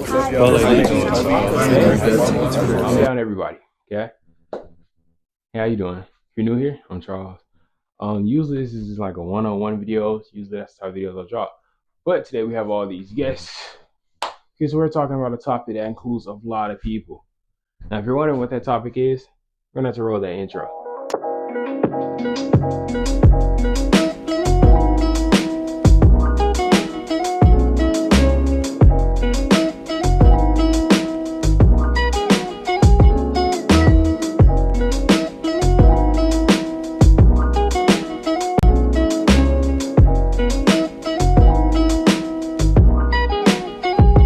I'm down, everybody. Okay. Hey, how you doing? If you're new here, I'm Charles. Usually this is just like a one-on-one video. Usually that's the type of videos I drop. But today we have all these guests because we're talking about a topic that includes a lot of people. Now, if you're wondering what that topic is, we're gonna have to roll that intro.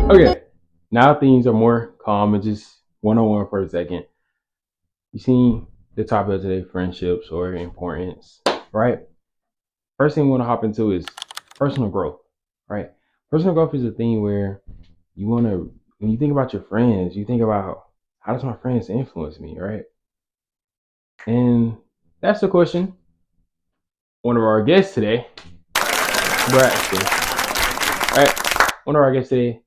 Okay, now things are more calm and just one-on-one for a second. You seen the topic of today, friendships or importance, right? First thing we want to hop into is personal growth, right? Personal growth is a thing where you want to, when you think about your friends, you think about how does my friends influence me, right? And that's the question one of our guests today, Braxton, right? One of our guests today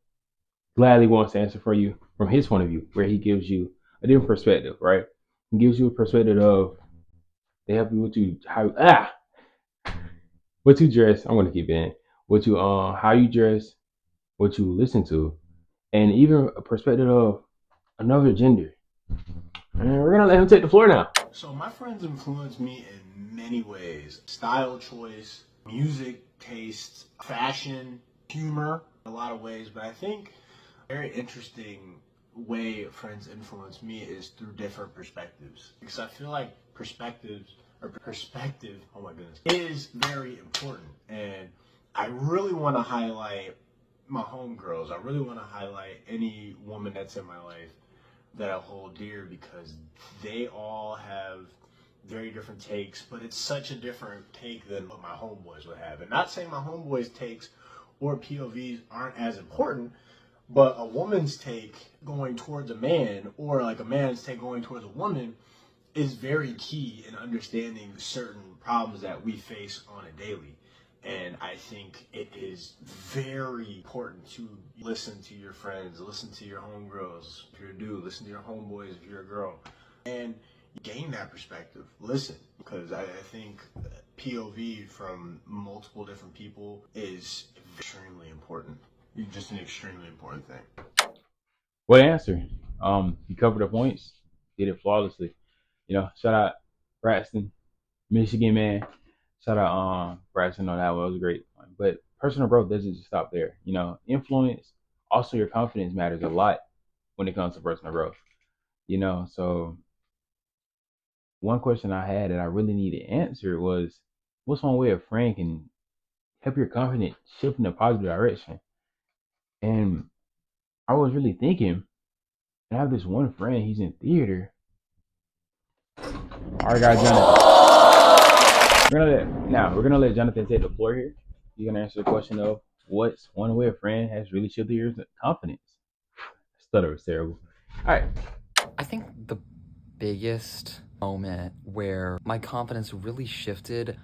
gladly wants to answer for you from his point of view, where he gives you a different perspective, right? He gives you a perspective of they help you with what you dress. I'm gonna keep it in what you how you dress, what you listen to, and even a perspective of another gender. And we're gonna let him take the floor now. So my friends influence me in many ways: style choice, music tastes, fashion, humor, a lot of ways. But I think a very interesting way friends influence me is through different perspectives, because I feel like perspective, oh my goodness, is very important. And I really want to highlight my homegirls. I really want to highlight any woman that's in my life that I hold dear, because they all have very different takes, but it's such a different take than what my homeboys would have. And not saying my homeboys' takes or POVs aren't as important, but a woman's take going towards a man, or like a man's take going towards a woman, is very key in understanding certain problems that we face on a daily. And I think it is very important to listen to your friends, listen to your homegirls if you're a dude, listen to your homeboys if you're a girl, and gain that perspective. Listen, because I think POV from multiple different people is extremely important. Just an extremely important thing. What answer? You covered the points, did it flawlessly. Shout out Braxton, Michigan man. Shout out Braxton on that one. It was great. But personal growth doesn't just stop there. Influence, also your confidence matters a lot when it comes to personal growth. So one question I had that I really needed answered was, what's one way a friend can help your confidence shift in a positive direction? And I was really thinking, I have this one friend, he's in theater. Our guy Jonathan. We're gonna let Jonathan take the floor here. He's gonna answer the question of what's one way a friend has really shifted your confidence. Stutter was terrible. Alright. I think the biggest moment where my confidence really shifted,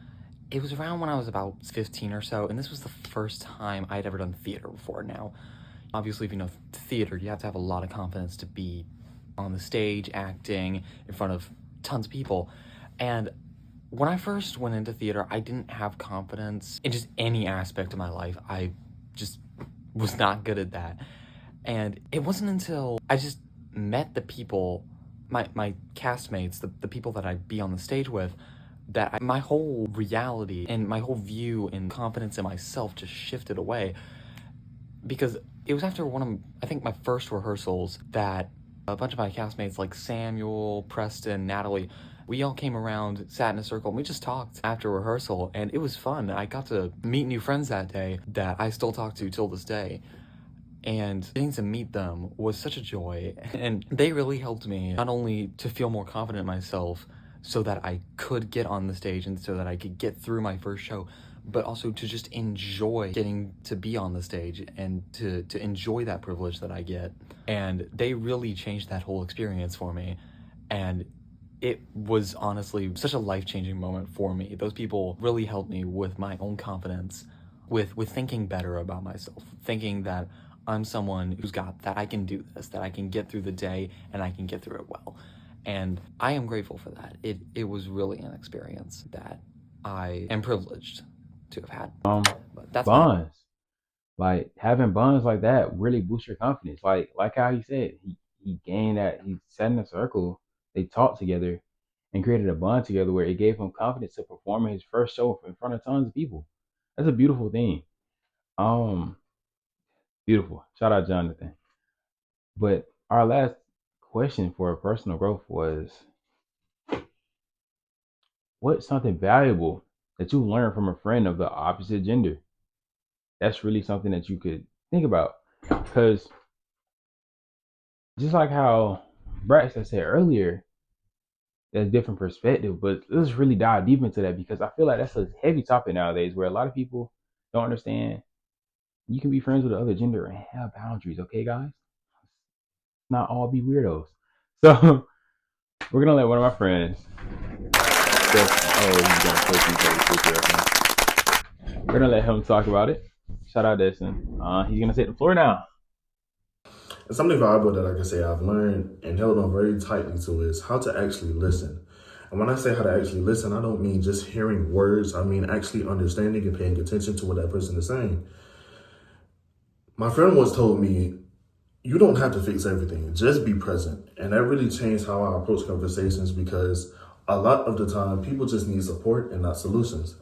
it was around when I was about 15 or so, and this was the first time I'd ever done theater before. Now, obviously, if you know theater, you have to have a lot of confidence to be on the stage, acting in front of tons of people. And when I first went into theater, I didn't have confidence in just any aspect of my life. I just was not good at that. And it wasn't until I just met the people, my castmates, the people that I'd be on the stage with, that my whole reality and my whole view and confidence in myself just shifted away. Because it was after I think my first rehearsals that a bunch of my castmates like Samuel, Preston, Natalie, we all came around, sat in a circle, and we just talked after rehearsal, and it was fun. I got to meet new friends that day that I still talk to till this day. And getting to meet them was such a joy, and they really helped me not only to feel more confident in myself so that I could get on the stage and so that I could get through my first show, but also to just enjoy getting to be on the stage and to enjoy that privilege that I get. And they really changed that whole experience for me. And it was honestly such a life-changing moment for me. Those people really helped me with my own confidence, with thinking better about myself, thinking that I'm someone who's got that I can do this, that I can get through the day and I can get through it well. And I am grateful for that. It was really an experience that I am privileged to have had. But that's bonds. Like having bonds like that really boosts your confidence. Like how he said, he gained that. He sat in a circle, they talked together, and created a bond together where it gave him confidence to perform in his first show in front of tons of people. That's a beautiful thing. Um, Beautiful. Shout out Jonathan. But our last question for personal growth was, what's something valuable that you learned from a friend of the opposite gender? That's really something that you could think about. Because just like how Braxton said earlier, that's different perspective, but let's really dive deep into that because I feel like that's a heavy topic nowadays where a lot of people don't understand you can be friends with the other gender and have boundaries, okay, guys? Not all be weirdos. So we're gonna let one of my friends, he's gonna we're gonna let him talk about it. Shout out Destin. He's gonna take the floor now. And something valuable that I can say I've learned and held on very tightly to is how to actually listen. And when I say how to actually listen, I don't mean just hearing words. I mean actually understanding and paying attention to what that person is saying. My friend once told me, you don't have to fix everything, just be present. And that really changed how I approach conversations because a lot of the time people just need support and not solutions.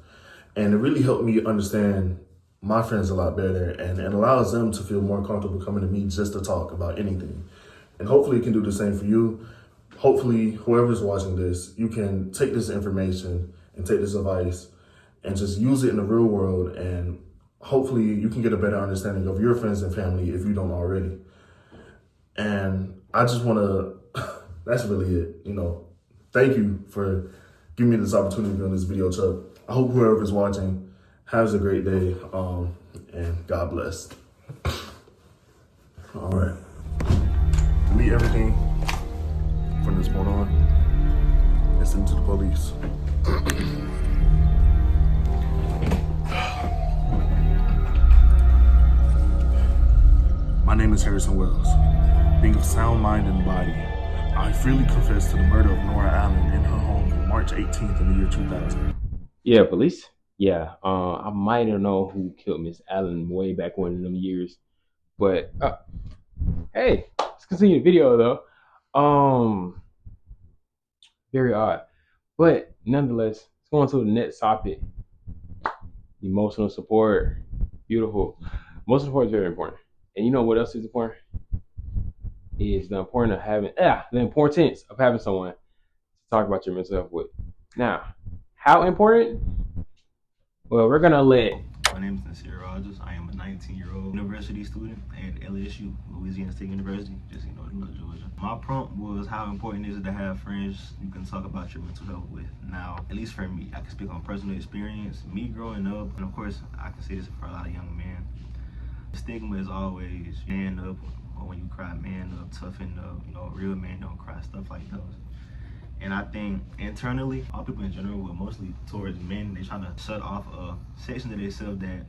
And it really helped me understand my friends a lot better and it allows them to feel more comfortable coming to me just to talk about anything. And hopefully it can do the same for you. Hopefully whoever's watching this, you can take this information and take this advice and just use it in the real world. And hopefully you can get a better understanding of your friends and family if you don't already. And I just want to, that's really it. Thank you for giving me this opportunity on this video, Chuck. I hope whoever's watching has a great day, and God bless. All right. Delete everything from this point on. Listen to the police. My name is Harrison Wells. Being of sound mind and body, I freely confess to the murder of Nora Allen in her home on March 18th in the year 2000. Yeah, police. Yeah, I might have known who killed Miss Allen way back when in them years, but hey, let's continue the video though. Very odd, but nonetheless, let's go on to the next topic. Emotional support, beautiful. Emotional support is very important, and you know what else is important? Is the importance of having someone to talk about your mental health with. Now, how important? Well, we're gonna let. My name is Nasir Rogers. I am a 19-year-old university student at LSU, Louisiana State University, just in North Georgia. My prompt was how important is it to have friends you can talk about your mental health with. Now, at least for me, I can speak on personal experience. Me growing up, and of course, I can say this for a lot of young men. The stigma is always man up, or when you cry, man up, toughen up. Real men don't cry, stuff like those. And I think internally, all people in general, but mostly towards men, they trying to shut off a section of themselves that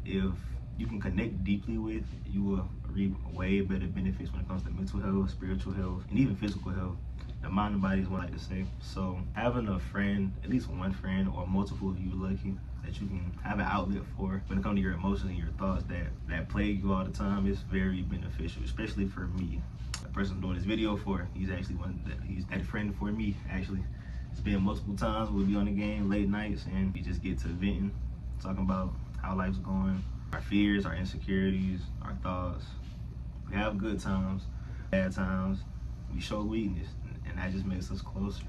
if you can connect deeply with, you will reap way better benefits when it comes to mental health, spiritual health, and even physical health. The mind and body is what I like to say. So having a friend, at least one friend or multiple if you're lucky, that you can have an outlet for when it comes to your emotions and your thoughts that plague you all the time is very beneficial, especially for me. The person I'm doing this video for, he's that friend for me, actually. It's been multiple times, we'll be on the game late nights and we just get to venting, talking about how life's going, our fears, our insecurities, our thoughts. We have good times, bad times, we show weakness, and that just makes us closer.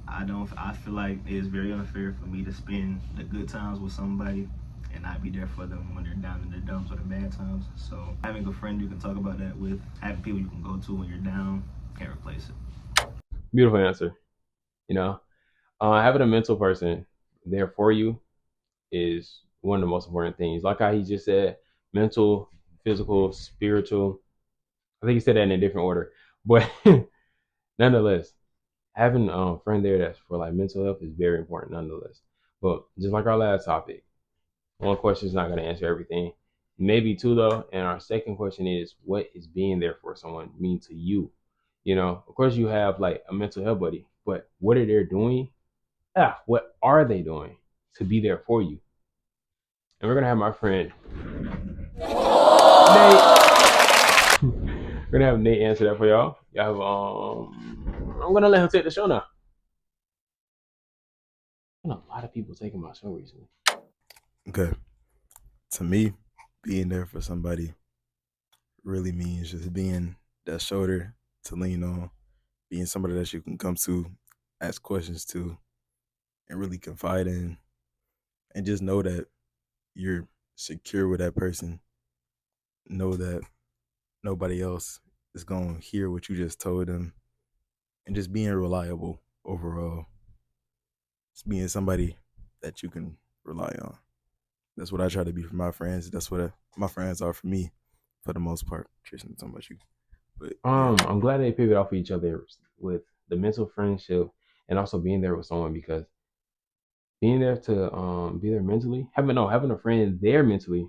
I feel like it's very unfair for me to spend the good times with somebody and not be there for them when they're down in their dumps or the bad times. So having a friend you can talk about that with, having people you can go to when you're down, can't replace it. Beautiful answer. Having a mental person there for you is one of the most important things. Like how he just said, mental, physical, spiritual. I think he said that in a different order, but nonetheless, having a friend there that's for like mental health is very important nonetheless. But just like our last topic, one question is not going to answer everything. Maybe two though. And our second question is, what is being there for someone mean to you? You know, of course you have like a mental health buddy, but what are they doing? What are they doing to be there for you? And we're gonna have my friend Nate. We're gonna have Nate answer that for y'all. Y'all have I'm gonna let him take the show now. A lot of people taking my show recently. Okay. To me, being there for somebody really means just being that shoulder to lean on, being somebody that you can come to, ask questions to, and really confide in, and just know that you're secure with that person. Know that nobody else is going to hear what you just told them, and just being reliable overall. Just being somebody that you can rely on. That's what I try to be for my friends. That's what my friends are for me, for the most part. Tristan, talking about you, but yeah. I'm glad they pivot off of each other with the mental friendship and also being there with someone because being there to be there mentally, having a friend there mentally.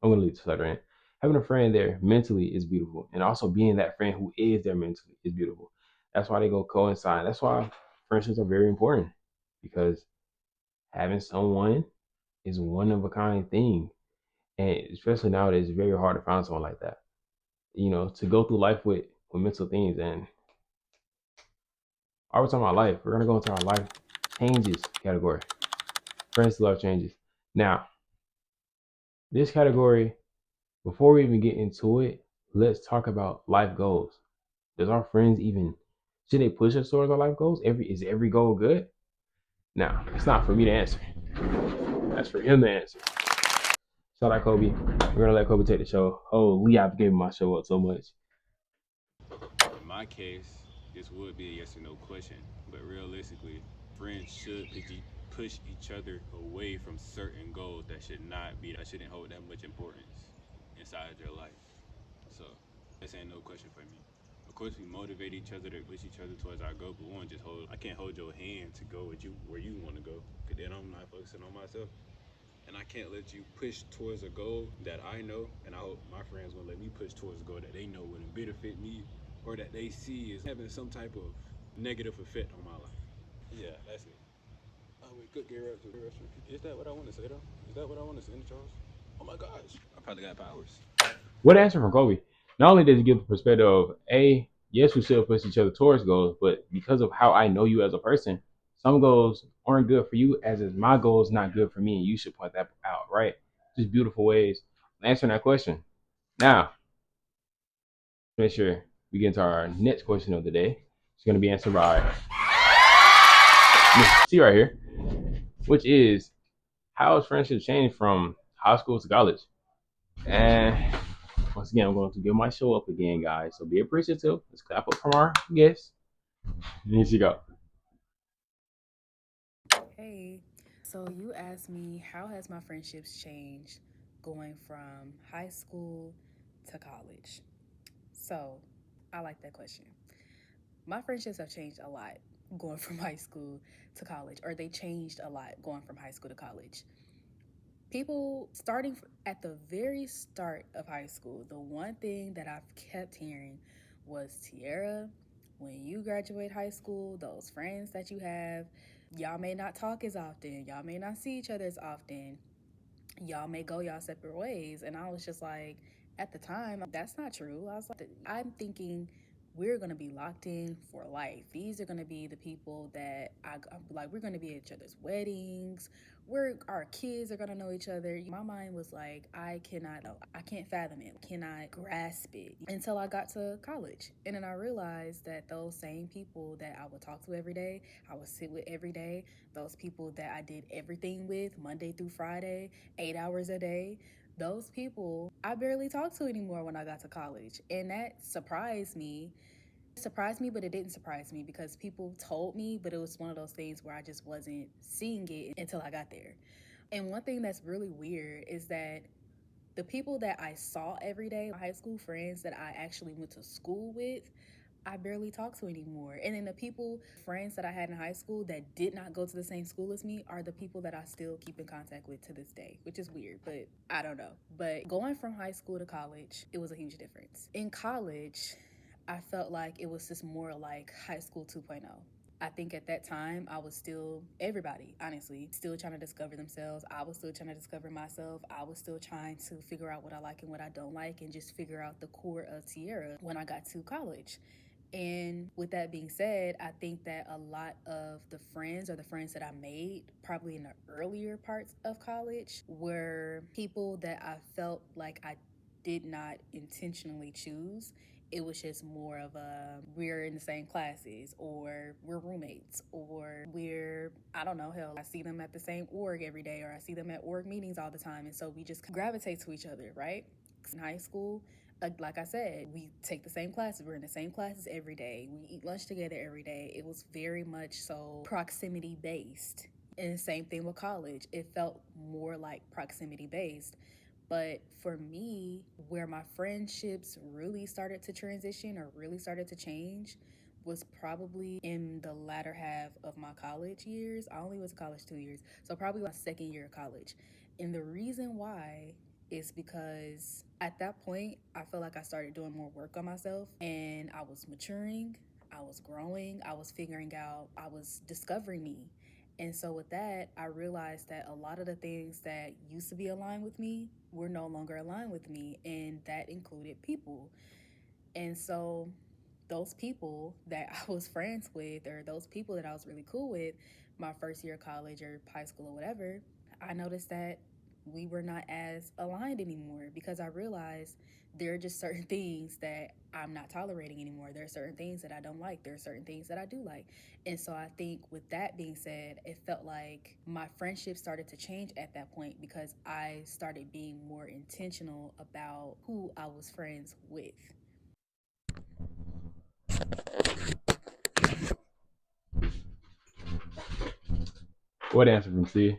I'm gonna leave this letter in. Having a friend there mentally is beautiful, and also being that friend who is there mentally is beautiful. That's why they go coincide. That's why friendships are very important because having someone is one of a kind thing, and especially nowadays, it's very hard to find someone like that. You know, to go through life with mental things. And are we talking about life? We're gonna go into our life changes category. Friends to love changes. Now, this category, before we even get into it, let's talk about life goals. Does our friends even should they push us towards our life goals? Is every goal good? Now, it's not for me to answer. That's for him to answer. Shout out Kobe. We're gonna let Kobe take the show. Holy, I've given my show up so much. In my case, this would be a yes or no question, but realistically, friends should push each other away from certain goals that shouldn't hold that much importance inside your life. So this ain't no question for me. Of course, we motivate each other to push each other towards our goal, but one just hold. I can't hold your hand to go with you where you want to go, cause then I'm not focusing on myself. And I can't let you push towards a goal that I know, and I hope my friends will let me push towards a goal that they know wouldn't benefit me or that they see is having some type of negative effect on my life. Yeah, that's it. Oh, we could get right to the restaurant. Is that what I want to say, though? Is that what I want to say, Charles? Oh my gosh, I probably got powers. What answer from Kobe? Not only does he give the perspective of yes, we should push each other towards goals, but because of how I know you as a person, some goals aren't good for you, as is my goals not good for me, and you should point that out, right? Just beautiful ways of answering that question. Now, make sure we get into our next question of the day. It's going to be answered by Miss C right here, which is how has friendship changed from high school to college? And once again, I'm going to give my show up again, guys. So be appreciative. Let's clap up from our guests. Here you go. Hey, so you asked me how has my friendships changed going from high school to college? So I like that question. My friendships have changed a lot going from high school to college, or they changed a lot going from high school to college. People starting at the very start of high school, the one thing that I've kept hearing was Tiara, when you graduate high school, those friends that you have, y'all may not talk as often, y'all may not see each other as often, y'all may go y'all separate ways. And I was just like, at the time, that's not true. I was like, I'm thinking we're going to be locked in for life. These are going to be the people that I'm like, we're going to be at each other's weddings. Our kids are going to know each other. My mind was like, I can't fathom it, cannot grasp it until I got to college. And then I realized that those same people that I would talk to every day, I would sit with every day, those people that I did everything with Monday through Friday, 8 hours a day, those people I barely talk to anymore when I got to college. And that surprised me. It surprised me, but it didn't surprise me because people told me, but it was one of those things where I just wasn't seeing it until I got there. And one thing that's really weird is that the people that I saw every day, my high school friends that I actually went to school with, I barely talk to anymore. And then the people, friends that I had in high school that did not go to the same school as me are the people that I still keep in contact with to this day, which is weird, but I don't know. But going from high school to college, it was a huge difference. In college, I felt like it was just more like high school 2.0. I think at that time, I was still everybody, honestly, still trying to discover themselves. I was still trying to discover myself. I was still trying to figure out what I like and what I don't like and just figure out the core of Tierra when I got to college. And with that being said, I think that a lot of the friends or the friends that I made probably in the earlier parts of college were people that I felt like I did not intentionally choose. It was just more of a we're in the same classes or we're roommates or we're, I don't know, hell, I see them at the same org every day or I see them at org meetings all the time. And so we just gravitate to each other, right? In high school, like I said, we take the same classes. We're in the same classes every day. We eat lunch together every day. It was very much so proximity based. And the same thing with college. It felt more like proximity based. But for me, where my friendships really started to transition or really started to change was probably in the latter half of my college years. I only went to college 2 years, so probably my second year of college. And the reason why is because at that point, I felt like I started doing more work on myself and I was maturing, I was growing, I was figuring out, I was discovering me. And so with that, I realized that a lot of the things that used to be aligned with me were no longer aligned with me, and that included people. And so those people that I was friends with, or those people that I was really cool with, my first year of college or high school or whatever, I noticed that we were not as aligned anymore because I realized there are just certain things that I'm not tolerating anymore. There are certain things that I don't like. There are certain things that I do like. And so I think with that being said, it felt like my friendship started to change at that point because I started being more intentional about who I was friends with. What answer from C?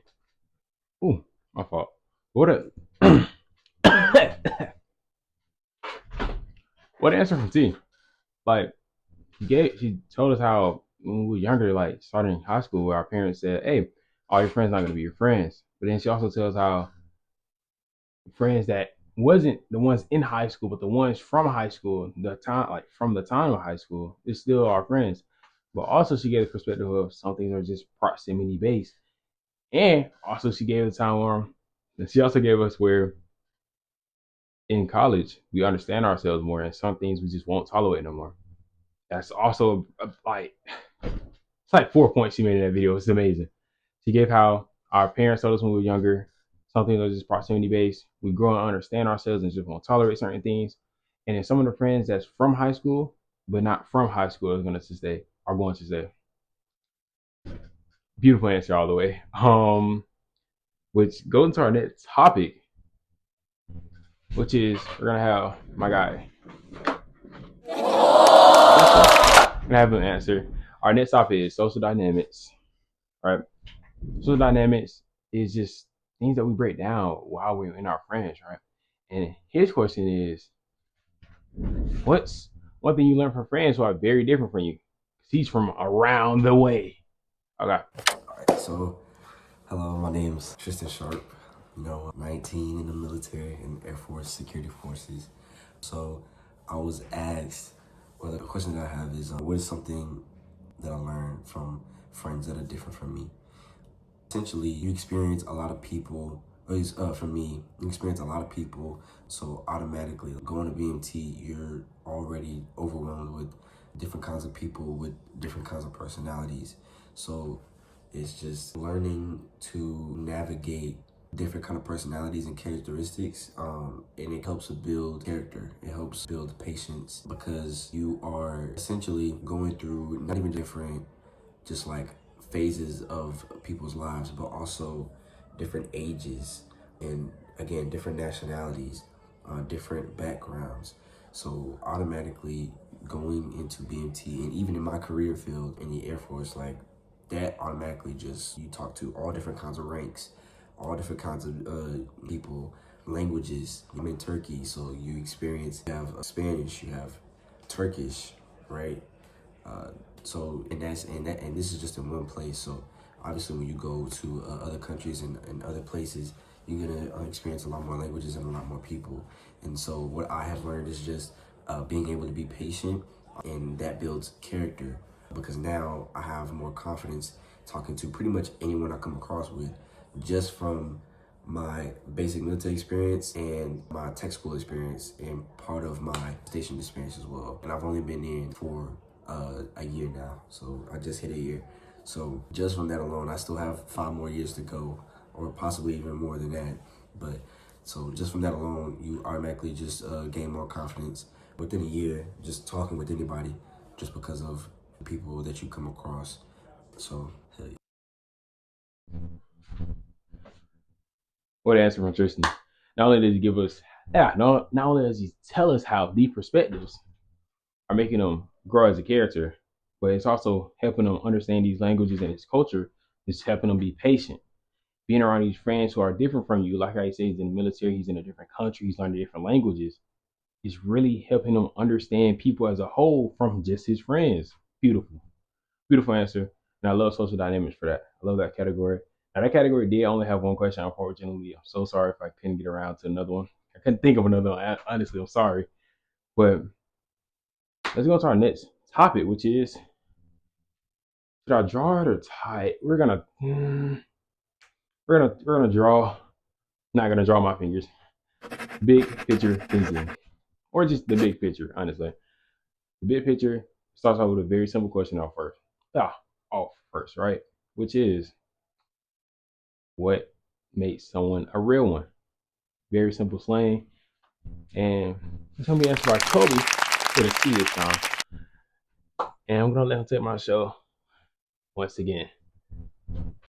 Ooh, my fault. What a what answer from C? Like she told us how when we were younger, like starting in high school, where our parents said, "Hey, all your friends not gonna be your friends." But then she also tells how friends that wasn't the ones in high school, but the ones from high school, the time like from the time of high school, is still our friends. But also she gave the perspective of some things are just proximity based. And also she gave the time where and she also gave us where in college we understand ourselves more and some things we just won't tolerate no more. That's also like it's like 4 points she made in that video. It's amazing. She gave how our parents told us when we were younger, something that was just proximity based. We grow and understand ourselves and just won't tolerate certain things. And then some of the friends that's from high school, but not from high school, are going to stay. Beautiful answer all the way. Which goes into our next topic, which is we're gonna have my guy. Gonna have an answer. Our next topic is social dynamics. Right? Social dynamics is just things that we break down while we're in our friends, right? And his question is, what's one thing you learn from friends who are very different from you? 'Cause he's from around the way. Okay. Alright, so hello, my name's Tristan Sharp. 19 in the military and Air Force Security Forces. So I was asked, well, the question that I have is, what is something that I learned from friends that are different from me? Essentially, you experience a lot of people, at least for me, you experience a lot of people, so automatically going to BMT, you're already overwhelmed with different kinds of people with different kinds of personalities. So it's just learning to navigate different kind of personalities and characteristics, and it helps to build character. It helps build patience because you are essentially going through not even different just like phases of people's lives, but also different ages and again, different nationalities, different backgrounds. So automatically going into BMT and even in my career field in the Air Force, like that automatically just, you talk to all different kinds of ranks, all different kinds of people, languages. I'm in Turkey, so you have Spanish, you have Turkish, right? And this is just in one place. So obviously, when you go to other countries and other places, you're gonna experience a lot more languages and a lot more people. And so what I have learned is just being able to be patient, and that builds character, because now I have more confidence talking to pretty much anyone I come across with, just from my basic military experience and my tech school experience and part of my station experience as well. And I've only been in for a year now, so I just hit a year. So just from that alone, I still have 5 more years to go, or possibly even more than that. But so just from that alone, you automatically just gain more confidence within a year, just talking with anybody, just because of people that you come across. So, hell yeah. What answer from Tristan? Not only does he give us, not only does he tell us how the perspectives are making them grow as a character, but it's also helping them understand these languages and his culture. It's helping them be patient. Being around these friends who are different from you, like I say, he's in the military, he's in a different country, he's learning different languages. Is really helping him understand people as a whole from just his friends. Beautiful. Beautiful answer. And I love social dynamics for that. I love that category. Now, that category did only have one question, unfortunately. I'm so sorry if I couldn't get around to another one. I couldn't think of another one. Honestly, I'm sorry. But let's go to our next topic, which is, should I draw it or tie it? We're gonna draw. Not gonna draw my fingers. Big picture thinking, or just the big picture. Honestly, the big picture starts out with a very simple question off first, right? Which is, what makes someone a real one? Very simple slang. And it's gonna be answered by Kobe for the key this time. And I'm gonna let him take my show once again.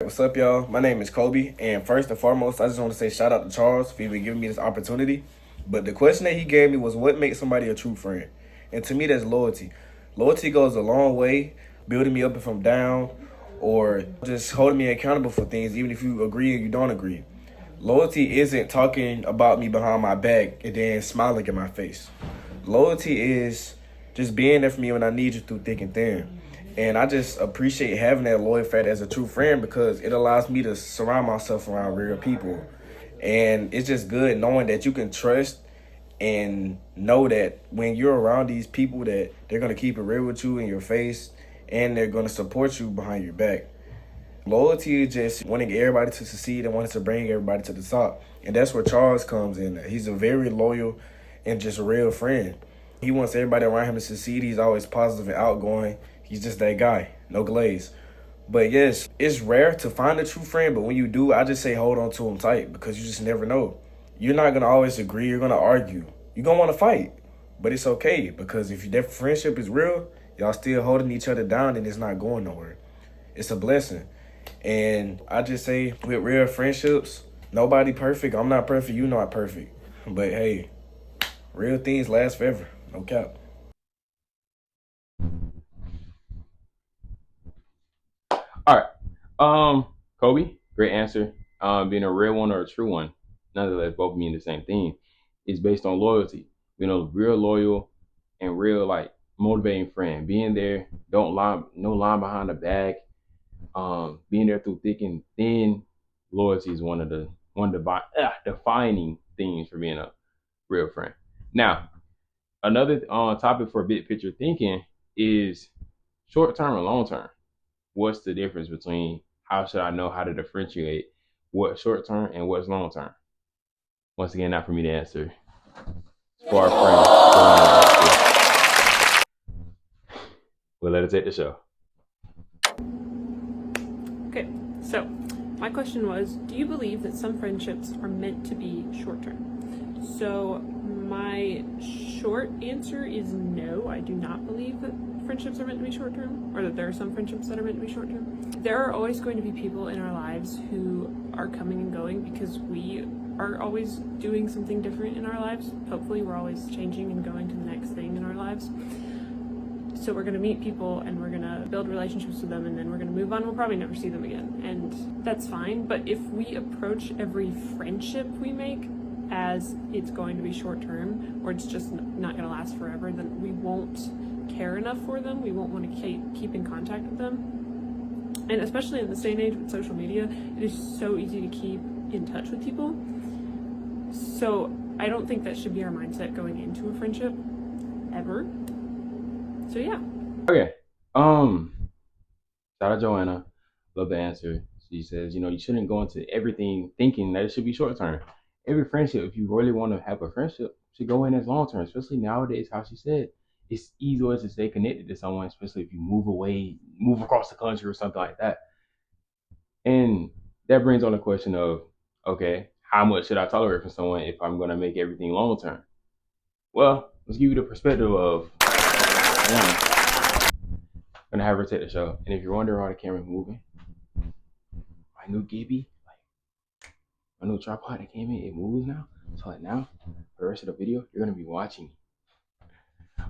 What's up, y'all? My name is Kobe, and first and foremost, I just want to say shout out to Charles for even giving me this opportunity. But the question that he gave me was, what makes somebody a true friend? And to me, that's loyalty. Loyalty goes a long way, building me up if I'm down, or just holding me accountable for things, even if you agree or you don't agree. Loyalty isn't talking about me behind my back and then smiling in my face. Loyalty is just being there for me when I need you through thick and thin. And I just appreciate having that loyal fact as a true friend, because it allows me to surround myself around real people. And it's just good knowing that you can trust and know that when you're around these people, that they're going to keep it real with you in your face, and they're going to support you behind your back. Loyalty is just wanting everybody to succeed and wanting to bring everybody to the top. And that's where Charles comes in. He's a very loyal and just a real friend. He wants everybody around him to succeed. He's always positive and outgoing. He's just that guy, no glaze. But yes, it's rare to find a true friend, but when you do, I just say hold on to him tight, because you just never know. You're not going to always agree. You're going to argue. You're going to want to fight, but it's okay, because if that friendship is real, y'all still holding each other down, and it's not going nowhere. It's a blessing. And I just say, with real friendships, nobody perfect. I'm not perfect. You're not perfect. But hey, real things last forever. No cap. All right. Kobe, great answer. Being a real one or a true one, nonetheless, both mean the same thing. It's based on loyalty. Real loyal and real like motivating friend. Being there, don't lie, no line behind the back. Being there through thick and thin. Loyalty is one of the defining things for being a real friend. Now, another topic for big picture thinking is short term and long term. What's the difference between, how should I know how to differentiate what's short term and what's long term? Once again, not for me to answer. It's for our friends. We'll let it take the show. Okay, so my question was, do you believe that some friendships are meant to be short term? So my short answer is no, I do not believe that friendships are meant to be short term, or that there are some friendships that are meant to be short term. There are always going to be people in our lives who are coming and going, because we are always doing something different in our lives. Hopefully we're always changing and going to the next thing in our lives. So we're going to meet people and we're going to build relationships with them, and then we're going to move on. We'll probably never see them again, and that's fine. But if we approach every friendship we make as it's going to be short term, or it's just not going to last forever, then we won't care enough for them, we won't want to keep in contact with them. And especially in this day and age with social media, it is so easy to keep in touch with people. So I don't think that should be our mindset going into a friendship, ever. So yeah. Okay. Shout out Joanna. Love the answer. She says, you shouldn't go into everything thinking that it should be short term. Every friendship, if you really want to have a friendship, should go in as long term. Especially nowadays, how she said, it's easier to stay connected to someone, especially if you move away, move across the country or something like that. And that brings on the question of, okay, how much should I tolerate from someone if I'm going to make everything long term? Well, let's give you the perspective of one. I'm gonna have her take the show. And if you're wondering why the camera's moving, my new Gibby, like my new tripod that came in, it moves now. So like now, for the rest of the video, you're gonna be watching.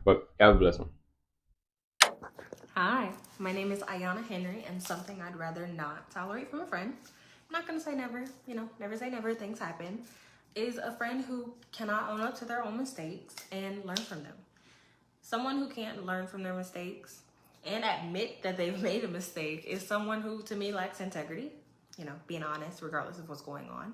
But have a blessed one. Hi, my name is Ayana Henry, and something I'd rather not tolerate from a friend, I'm not gonna say never, never say never, things happen, is a friend who cannot own up to their own mistakes and learn from them. Someone who can't learn from their mistakes and admit that they've made a mistake is someone who, to me, lacks integrity, being honest regardless of what's going on.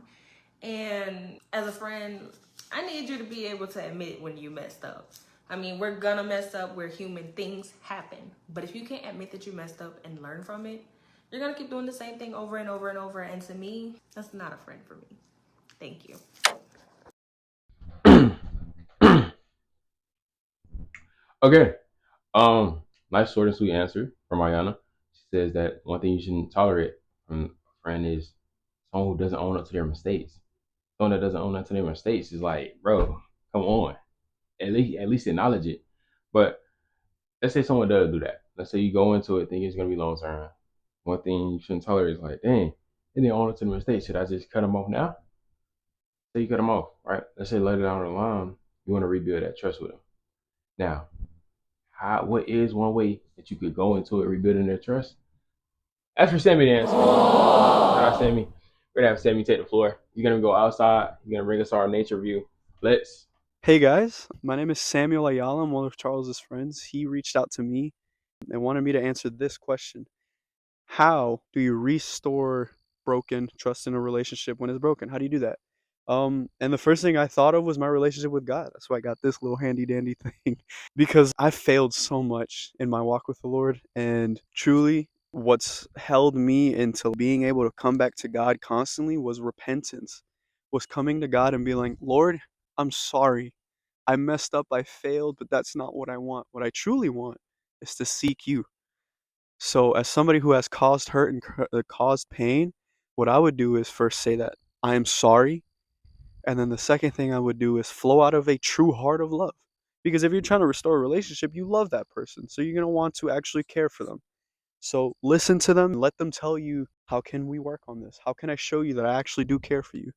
And as a friend, I need you to be able to admit when you messed up. I mean, we're gonna mess up, we're human, things happen. But if you can't admit that you messed up and learn from it, you're gonna keep doing the same thing over and over and over. And to me, that's not a friend for me. Thank you. Okay. Nice short and sweet answer from Ayana. She says that one thing you shouldn't tolerate from a friend is someone who doesn't own up to their mistakes. Someone that doesn't own up to their mistakes is like, bro, come on. At least acknowledge it. But let's say someone does do that. Let's say you go into it thinking it's gonna be long term. One thing you shouldn't tolerate is like, dang, they didn't own up to the mistake. Should I just cut them off now? So you cut them off, right? Let's say later down the line, you want to rebuild that trust with them. Now, what is one way that you could go into it rebuilding that trust? That's for Sammy to answer. Shout out Sammy. We're gonna have Sammy take the floor. You're gonna go outside. You're gonna bring us our nature view. Let's. Hey guys, my name is Samuel Ayala. I'm one of Charles's friends. He reached out to me and wanted me to answer this question. How do you restore broken trust in a relationship when it's broken? How do you do that? And the first thing I thought of was my relationship with God. That's why I got this little handy dandy thing because I failed so much in my walk with the Lord. And truly, what's held me into being able to come back to God constantly was repentance, was coming to God and being like, Lord, I'm sorry. I messed up, I failed, but that's not what I want. What I truly want is to seek you. So, as somebody who has caused hurt and caused pain, what I would do is first say that I am sorry. And then the second thing I would do is flow out of a true heart of love. Because if you're trying to restore a relationship, you love that person. So, you're going to want to actually care for them. So, listen to them, let them tell you, how can we work on this? How can I show you that I actually do care for you?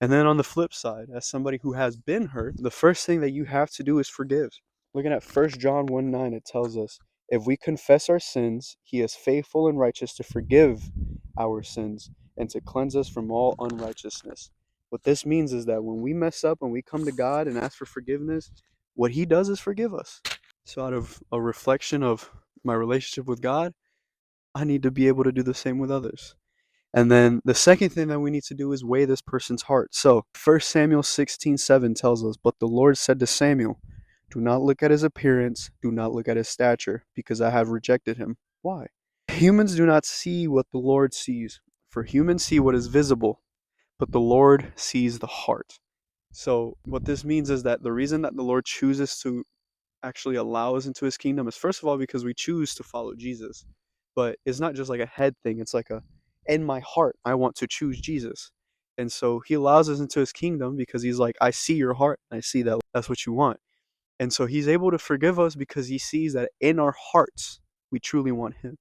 And then on the flip side, as somebody who has been hurt, the first thing that you have to do is forgive. Looking at 1 John 1:9, it tells us, if we confess our sins, he is faithful and righteous to forgive our sins and to cleanse us from all unrighteousness. What this means is that when we mess up and we come to God and ask for forgiveness, what he does is forgive us. So out of a reflection of my relationship with God, I need to be able to do the same with others. And then the second thing that we need to do is weigh this person's heart. So 1 Samuel 16:7 tells us, but the Lord said to Samuel, do not look at his appearance, do not look at his stature, because I have rejected him. Why? Humans do not see what the Lord sees, for humans see what is visible, but the Lord sees the heart. So what this means is that the reason that the Lord chooses to actually allow us into his kingdom is, first of all, because we choose to follow Jesus. But it's not just like a head thing, it's like in my heart I want to choose Jesus. And so he allows us into his kingdom because he's like, I see your heart, I see that that's what you want. And so he's able to forgive us because he sees that in our hearts we truly want him.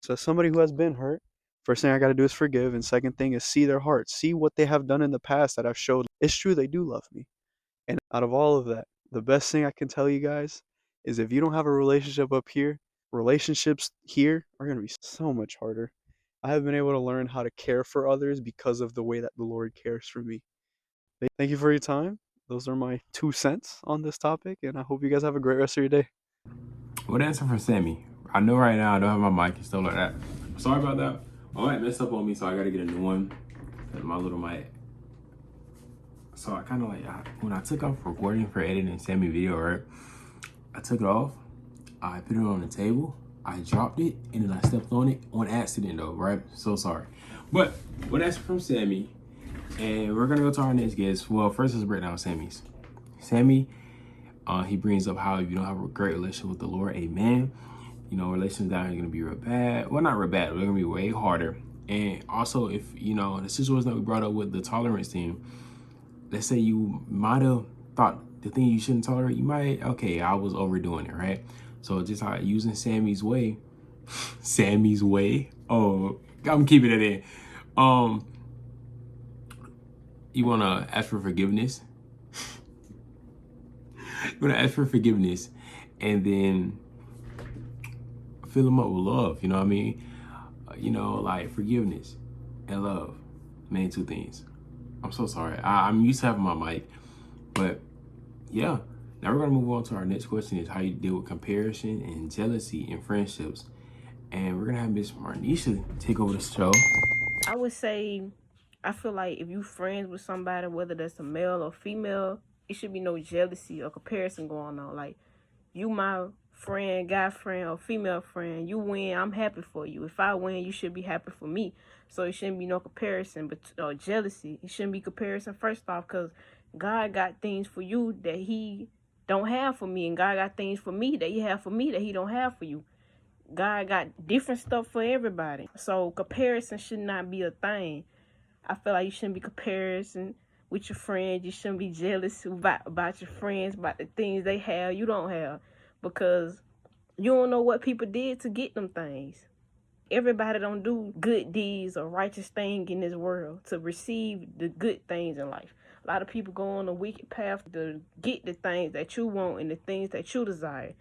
So as somebody who has been hurt, first thing I got to do is forgive, and second thing is see their hearts, see what they have done in the past that I've showed it's true, they do love me. And out of all of that, the best thing I can tell you guys is, if you don't have a relationship up here, relationships here are going to be so much harder. I have been able to learn how to care for others because of the way that the Lord cares for me. Thank you for your time. Those are my 2 cents on this topic, and I hope you guys have a great rest of your day. What answer for Sammy? I know right now I don't have my mic and stuff like that. Sorry about that. My mic messed up on me, so I gotta get a new one. My little mic. So I kind of like, when I took off recording for editing Sammy video, right? I took it off, I put it on the table, I dropped it, and then I stepped on it on accident though, right? So sorry. But what answer from Sammy, and we're gonna go to our next guest. Well, first let's break down Sammy's. Sammy, he brings up how if you don't have a great relationship with the Lord, amen. You know, relations down here are gonna be real bad. Well, not real bad, they're gonna be way harder. And also, if you know the situation that we brought up with the tolerance thing, let's say you might have thought the thing you shouldn't tolerate, you might, okay, I was overdoing it, right? So just how using Sammy's way, Sammy's way. Oh, I'm keeping it in. You wanna ask for forgiveness. You wanna ask for forgiveness, and then fill them up with love. You know what I mean? You know, like forgiveness and love, main two things. I'm so sorry. I'm used to having my mic, but yeah. Now we're gonna move on to our next question: is how you deal with comparison and jealousy in friendships. And we're gonna have Miss Marnisha take over the show. I would say, I feel like if you friends with somebody, whether that's a male or female, it should be no jealousy or comparison going on. Like, you my friend, guy friend or female friend, you win, I'm happy for you. If I win, you should be happy for me. So it shouldn't be no comparison, but jealousy. It shouldn't be comparison first off, because God got things for you that he don't have for me, and God got things for me that he have for me that he don't have for you. God got different stuff for everybody. So comparison should not be a thing. I feel like you shouldn't be comparison with your friends. You shouldn't be jealous about your friends, about the things they have you don't have, because you don't know what people did to get them things. Everybody don't do good deeds or righteous thing in this world to receive the good things in life. A lot of people go on a wicked path to get the things that you want and the things that you desire.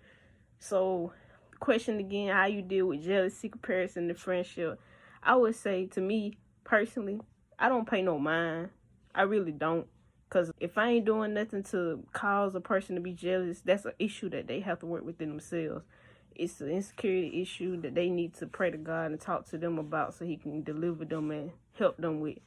So, question again, how you deal with jealousy, comparison, and friendship. I would say, to me personally, I don't pay no mind. I really don't. Because if I ain't doing nothing to cause a person to be jealous, that's an issue that they have to work within themselves. It's an insecurity issue that they need to pray to God and talk to them about, so he can deliver them and help them with,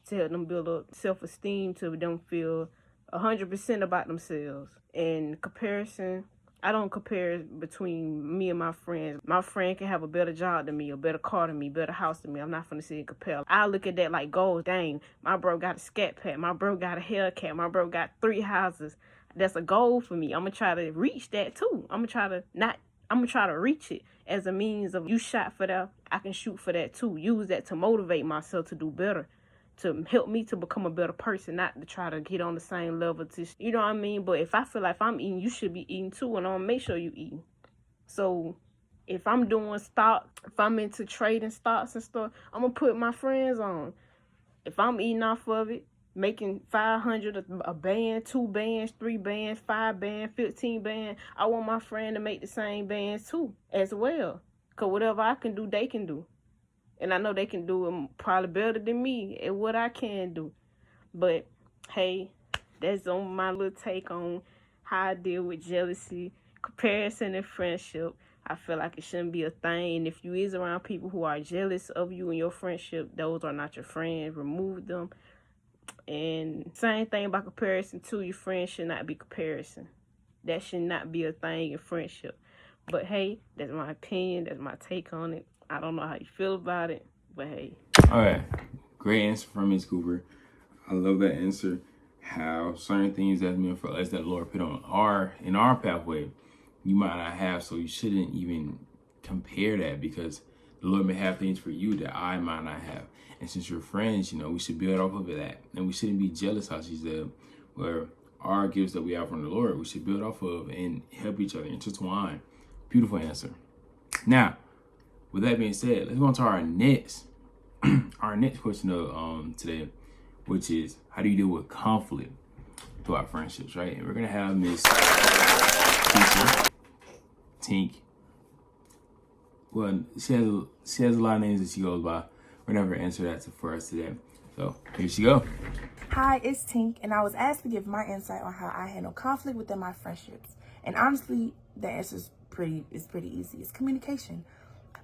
to help them build up self-esteem, to them feel 100% about themselves. And comparison, I don't compare between me and my friends. My friend can have a better job than me, a better car than me, better house than me. I'm not finna sit and compare. I look at that like gold. Dang, my bro got a scat pack. My bro got a Hellcat. My bro got 3 houses. That's a goal for me. I'm gonna try to reach that too. I'm gonna try to reach it as a means of, you shot for that, I can shoot for that too. Use that to motivate myself to do better, to help me to become a better person, not to try to get on the same level to, you know what I mean? But if I feel like if I'm eating, you should be eating too, and I'm gonna make sure you eating. So if I'm doing stock, if I'm into trading stocks and stuff, I'm gonna put my friends on. If I'm eating off of it, making 500 a band, 2 bands, 3 bands, 5 bands, 15 bands, I want my friend to make the same bands too, as well. Because whatever I can do, they can do. And I know they can do it probably better than me at what I can do. But, hey, that's on my little take on how I deal with jealousy, comparison, and friendship. I feel like it shouldn't be a thing. And if you is around people who are jealous of you and your friendship, those are not your friends. Remove them. And same thing about comparison too. Your friends should not be comparison. That should not be a thing in friendship. But hey, that's my opinion. That's my take on it. I don't know how you feel about it, but hey. All right, great answer from Ms. Cooper. I love that answer. How certain things that's meant for us that the Lord put on in our pathway, you might not have, so you shouldn't even compare that, because the Lord may have things for you that I might not have. And since you're friends, you know, we should build off of that. And we shouldn't be jealous, how she said, where our gifts that we have from the Lord, we should build off of and help each other, intertwine. Beautiful answer. Now, with that being said, let's go on to our next question of today, which is, how do you deal with conflict throughout friendships, right? And we're gonna have Miss Tink. Well, she has a lot of names that she goes by. We're never answer that for us today. So here she go. Hi, it's Tink, and I was asked to give my insight on how I handle conflict within my friendships. And honestly, the answer is pretty easy. It's communication.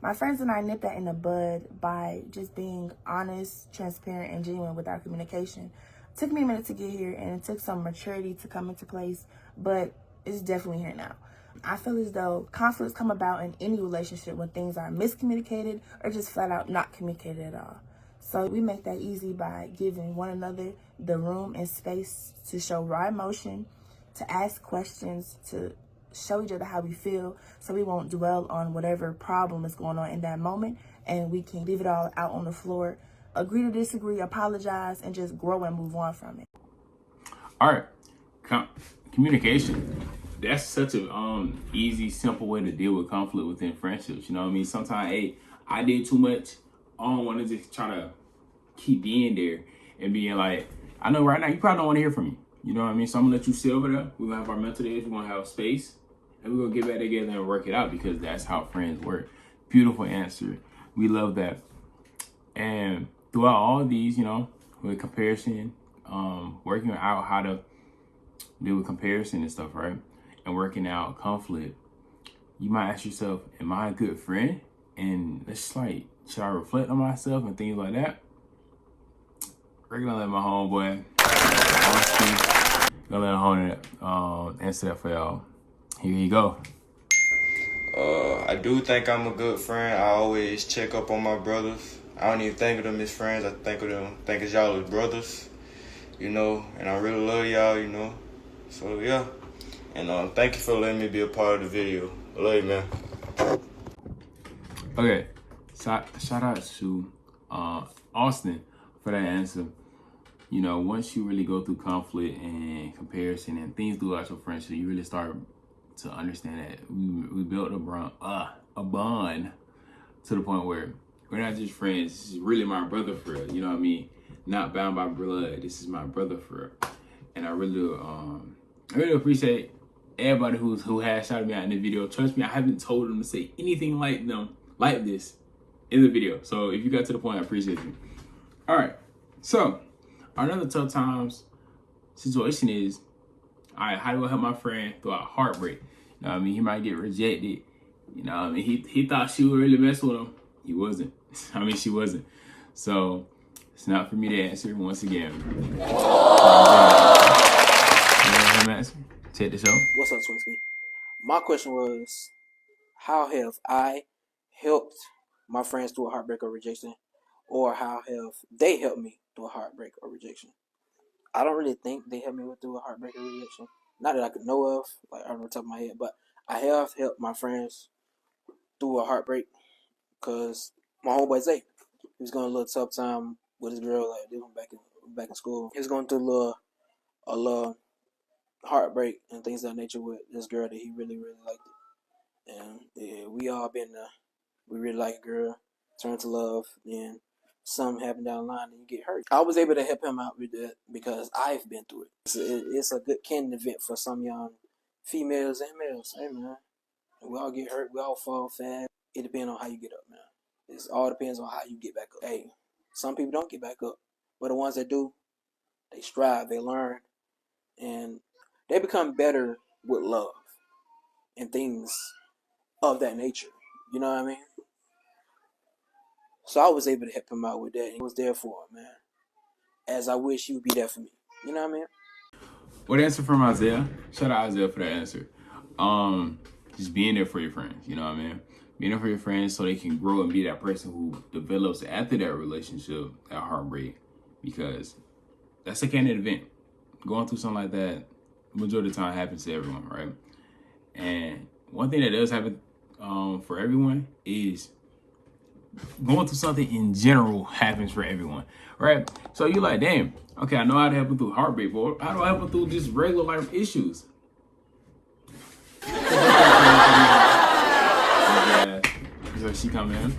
My friends and I nipped that in the bud by just being honest, transparent, and genuine with our communication. It took me a minute to get here, and it took some maturity to come into place, but it's definitely here now. I feel as though conflicts come about in any relationship when things are miscommunicated or just flat out not communicated at all. So we make that easy by giving one another the room and space to show raw emotion, to ask questions, to show each other how we feel, so we won't dwell on whatever problem is going on in that moment, and we can leave it all out on the floor, agree to disagree, apologize, and just grow and move on from it. All right, communication. That's such a easy, simple way to deal with conflict within friendships. You know what I mean? Sometimes, hey, I did too much. I don't want to just try to keep being there and being like, I know right now you probably don't want to hear from me. You know what I mean? So I'm gonna let you sit over there. We're gonna have our mental days. We're gonna have space, and we're gonna get back together and work it out, because that's how friends work. Beautiful answer. We love that. And throughout all of these, you know, with comparison, working out how to deal with comparison and stuff, right? And working out conflict, you might ask yourself, am I a good friend? And it's like, should I reflect on myself and things like that? We're gonna let my homeboy, gonna let him answer that for y'all. Here you go. I do think I'm a good friend. I always check up on my brothers. I don't even think of them as friends. I think of y'all as brothers, you know, and I really love y'all, you know. So yeah, and thank you for letting me be a part of the video. I love you, man. Okay, shout out to Austin for that answer. You know, once you really go through conflict and comparison and things throughout your friendship, you really start to understand that we built a bond to the point where we're not just friends. This is really my brother for real. You know what I mean? Not bound by blood. This is my brother for real. And I really appreciate everybody who has shouted me out in the video. Trust me, I haven't told them to say anything like this in the video. So if you got to the point, I appreciate you. All right. So another tough times situation is, all right, how do I help my friend through a heartbreak? You know what I mean? He might get rejected. You know what I mean? He thought she would really mess with him. He wasn't. I mean, she wasn't. So it's not for me to answer once again. Check this out. What's up, Twinsky? My question was, how have I helped my friends through a heartbreak or rejection? Or how have they helped me through a heartbreak or rejection? I don't really think they helped me through a heartbreak or rejection. Not that I could know of, like on the top of my head, but I have helped my friends through a heartbreak, because my homeboy Zay, he was going through a little tough time with his girl, like they went back in school. He was going through a little heartbreak and things of that nature with this girl that he really, really liked it. And yeah, we all been there. We really like a girl, turn to love, then something happened down the line and you get hurt. I was able to help him out with that because I've been through it. It's a good canon event for some young females and males. Hey man, we all get hurt, we all fall fast. It depends on how you get up, man. It all depends on how you get back up. Hey, some people don't get back up, but the ones that do, they strive, they learn, and they become better with love and things of that nature. You know what I mean? So I was able to help him out with that. And he was there for him, man. As I wish he would be there for me. You know what I mean? What answer from Isaiah? Shout out Isaiah for that answer. Just being there for your friends, you know what I mean? Being there for your friends so they can grow and be that person who develops after that relationship, that heartbreak. Because that's a candid event. Going through something like that, majority of the time happens to everyone, right? And one thing that does happen for everyone is going through something in general happens for everyone, right? So you're like, damn, okay, I know how to help them through heartbreak, but how do I help them through just regular life issues? So she come in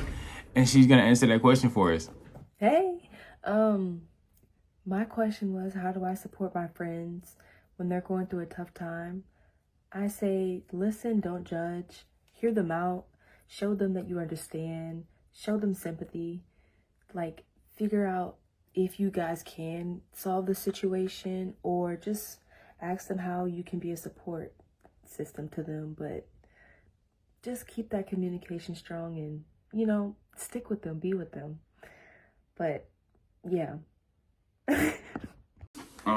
and she's gonna answer that question for us. Hey, my question was, how do I support my friends when they're going through a tough time? I say, listen, don't judge, hear them out, show them that you understand, show them sympathy, like figure out if you guys can solve the situation, or just ask them how you can be a support system to them. But just keep that communication strong and, you know, stick with them, be with them. But yeah.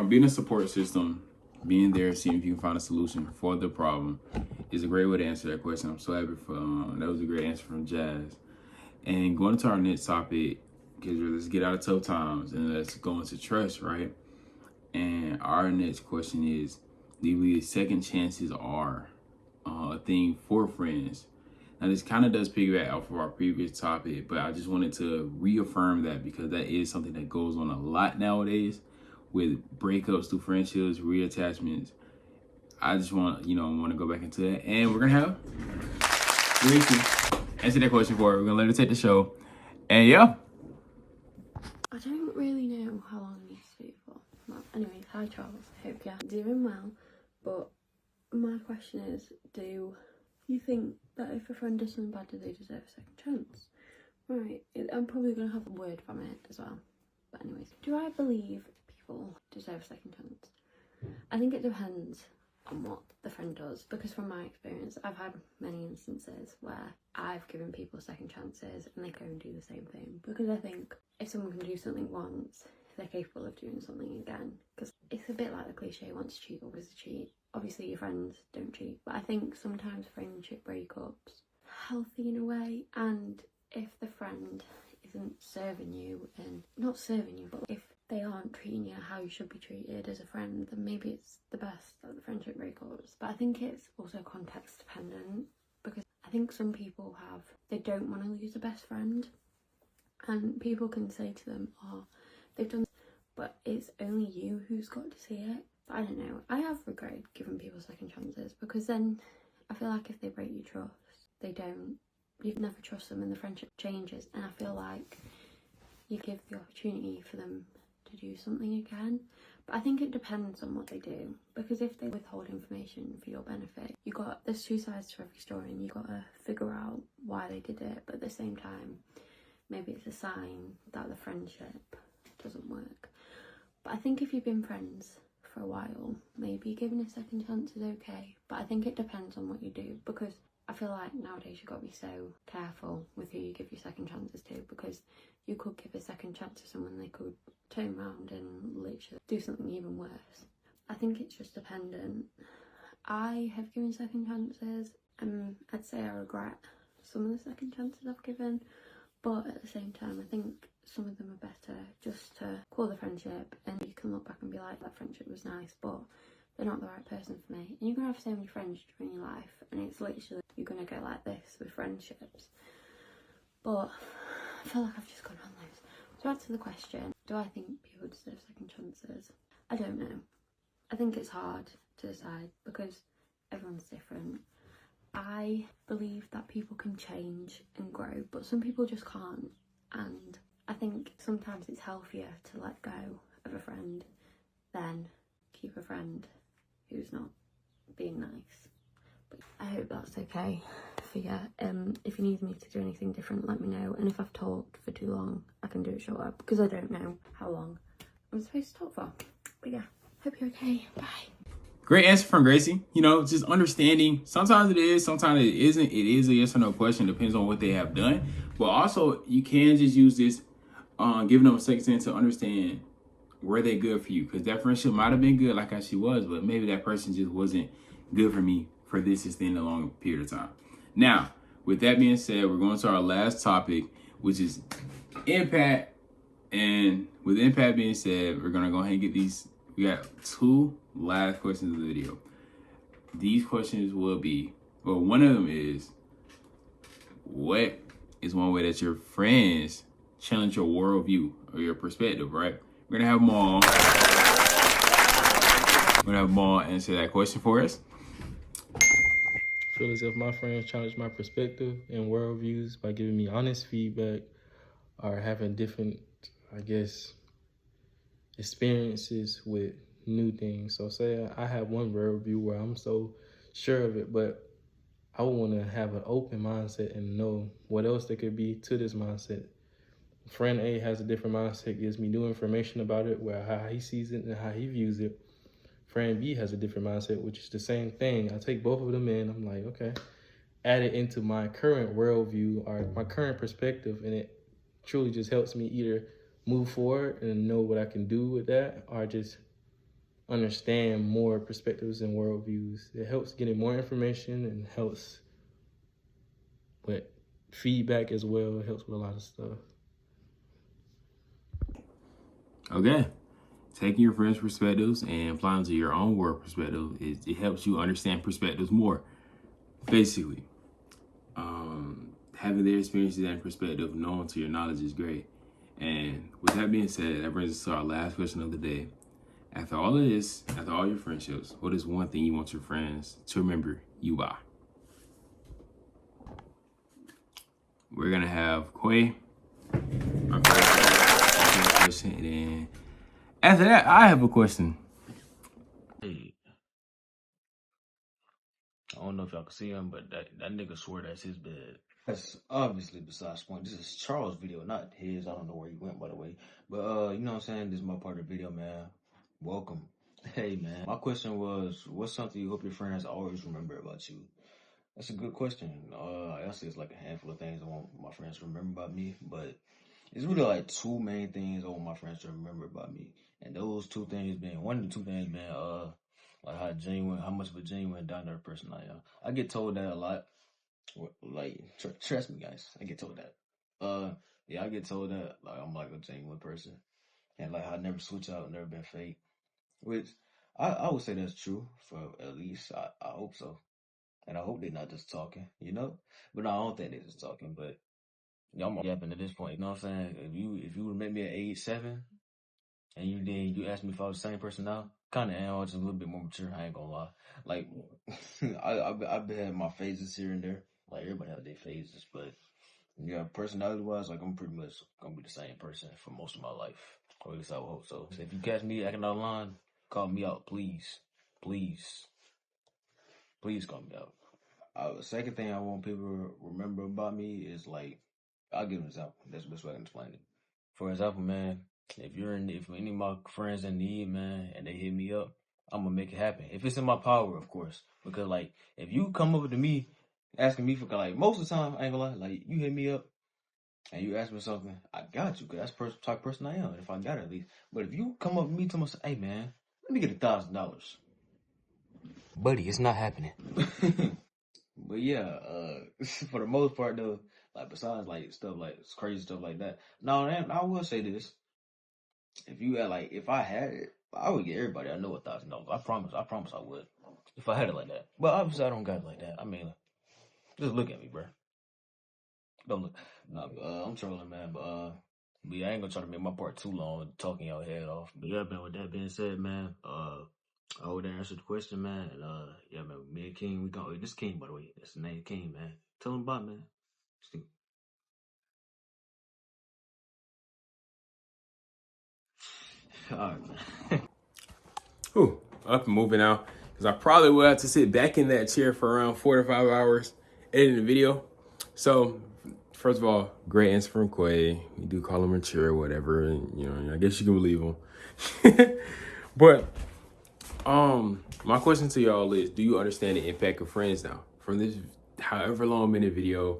Being a support system, being there, seeing if you can find a solution for the problem is a great way to answer that question. I'm so happy for that was a great answer from Jazz. And going to our next topic, because let's get out of tough times and let's go into trust, right? And our next question is, do you believe second chances are a thing for friends? Now, this kind of does piggyback off of our previous topic, but I just wanted to reaffirm that because that is something that goes on a lot nowadays with breakups through friendships, reattachments. I just want to go back into that. And we're going to have Gracie answer that question for her. We're going to let her take the show. And yeah. I don't really know how long it needs to be for. Well, anyways, hi Charles. Hope you're doing well. But my question is, do you think that if a friend does something bad, do they deserve a second chance? Right, I'm probably going to have a word from it as well. But anyways, do I believe people deserve a second chance? I think it depends on what the friend does, because from my experience, I've had many instances where I've given people second chances and they go and do the same thing, because I think if someone can do something once, they're capable of doing something again. Because it's a bit like the cliche, once cheat, always cheat. Obviously your friends don't cheat, but I think sometimes friendship breakups healthy in a way, and if the friend isn't serving you, and not serving you, but if they aren't treating you how you should be treated as a friend, then maybe it's the best that the friendship breakups. But I think it's also context dependent, because I think some people they don't want to lose a best friend, and people can say to them, oh, they've done, but it's only you who's got to see it. But I don't know, I have regretted giving people second chances, because then I feel like if they break your trust, you never trust them and the friendship changes, and I feel like you give the opportunity for them to do something again. But I think it depends on what they do, because if they withhold information for your benefit, there's two sides to every story, and you got to figure out why they did it. But at the same time, maybe it's a sign that the friendship doesn't work. But I think if you've been friends for a while, maybe giving a second chance is okay. But I think it depends on what you do, because I feel like nowadays you've got to be so careful with who you give your second chances to, because you could give a second chance to someone, they could turn around and literally do something even worse. I think it's just dependent. I have given second chances, and I'd say I regret some of the second chances I've given, but at the same time I think some of them are better just to call the friendship, and you can look back and be like, that friendship was nice, but they're not the right person for me. And you're going to have so many friends during your life, and it's literally, you're going to go like this with friendships. But I feel like I've just gone on those. So back to the question, do I think people deserve second chances? I don't know. I think it's hard to decide, because everyone's different. I believe that people can change and grow, but some people just can't. And I think sometimes it's healthier to let go of a friend than keep a friend who's not being nice. But I hope that's okay for you. If you need me to do anything different, let me know. And if I've talked for too long, I can do it shorter, because I don't know how long I'm supposed to talk for. But yeah, hope you're okay. Bye. Great answer from Gracie. Just understanding. Sometimes it is, sometimes it isn't. It is a yes or no question. Depends on what they have done. But also, you can just use this, giving them a second chance to understand, were they good for you? Because that friendship might have been good, like how she was, but maybe that person just wasn't good for me for this extended long period of time. Now, with that being said, we're going to our last topic, which is impact. And with impact being said, we're going to go ahead and get these. We got two last questions of the video. These questions will be, well, one of them is, what is one way that your friends challenge your worldview or your perspective, right? We're gonna have them all. Answer that question for us. I feel as if my friends challenge my perspective and worldviews by giving me honest feedback, or having different, experiences with new things. So say I have one worldview where I'm so sure of it, but I want to have an open mindset and know what else there could be to this mindset. Friend A has a different mindset, gives me new information about it, where how he sees it and how he views it. Friend B has a different mindset, which is the same thing. I take both of them in. I'm like, okay, added into my current worldview or my current perspective, and it truly just helps me either move forward and know what I can do with that, or just understand more perspectives and worldviews. It helps getting more information and helps with feedback as well. It helps with a lot of stuff. Okay. Taking your friends' perspectives and applying to your own world perspective, it helps you understand perspectives more. Basically, having their experiences and perspective known to your knowledge is great. And with that being said, that brings us to our last question of the day. After all of this, after all your friendships, what is one thing you want your friends to remember you by? We're gonna have Quay, our first question, and then after that, I have a question. Hey, I don't know if y'all can see him, but that nigga swore that's his bed. That's obviously besides the point. This is Charles' video, not his. I don't know where he went, by the way. But you know what I'm saying? This is my part of the video, man. Welcome. Hey, man. My question was, what's something you hope your friends always remember about you? That's a good question. I say it's like a handful of things I want my friends to remember about me, but it's really like two main things I want my friends to remember about me. And those two things being, one of the two things being, like how much of a genuine down to earth person I am. I get told that a lot. Like, trust me, guys, I get told that. Yeah, I get told that like I'm like a genuine person, and like I never switch out, never been fake. Which I would say that's true for at least I hope so, and I hope they're not just talking, you know. But no, I don't think they're just talking. But yeah, I'm yapping at this point. You know what I'm saying? If you would met me at age 7, and you asked me if I was the same person now, kind of am, just a little bit more mature. I ain't gonna lie. Like I've been had my phases here and there. Like everybody have their phases, but yeah, personality wise, like I'm pretty much gonna be the same person for most of my life. Or at least I would hope so. So if you catch me acting out of line, call me out, please, please, please call me out. The second thing I want people to remember about me is like, I'll give an example. That's the best way I can explain it. For example, man, if any of my friends in need, man, and they hit me up, I'm gonna make it happen. If it's in my power, of course. Because like, if you come over to me asking me for like most of the time, I ain't gonna lie, like you hit me up and you ask me something, I got you, cause that's the type of person I am. If I got it at least. But if you come up to me to myself, hey man, let me get $1,000, buddy, it's not happening. But yeah, for the most part though, like besides like stuff like crazy stuff like that. No, I will say this: if you had like, if I had it, I would get everybody I know $1,000. I promise I would. If I had it like that. But obviously I don't got it like that. I mean, just look at me, bro. Don't look. No, I'm trolling, man. But yeah, I ain't gonna try to make my part too long, talking your head off. But yeah, man. With that being said, man, I hope that answered the question, man. And yeah, man. Me and King, we gonna. This King, by the way. That's the name, King, man. Tell him about, man. All right, man. Whew, up and moving out. Because I probably will have to sit back in that chair for around 4 to 5 hours editing the video. So, first of all, great answer from Quay. We do call him mature or whatever. And, you know, I guess you can believe him. But, my question to y'all is, do you understand the impact of friends now? From this however long minute video,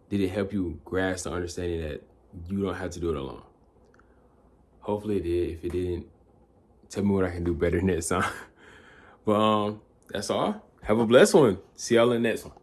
did it help you grasp the understanding that you don't have to do it alone? Hopefully it did. If it didn't, tell me what I can do better next time. But that's all. Have a blessed one. See y'all in the next one.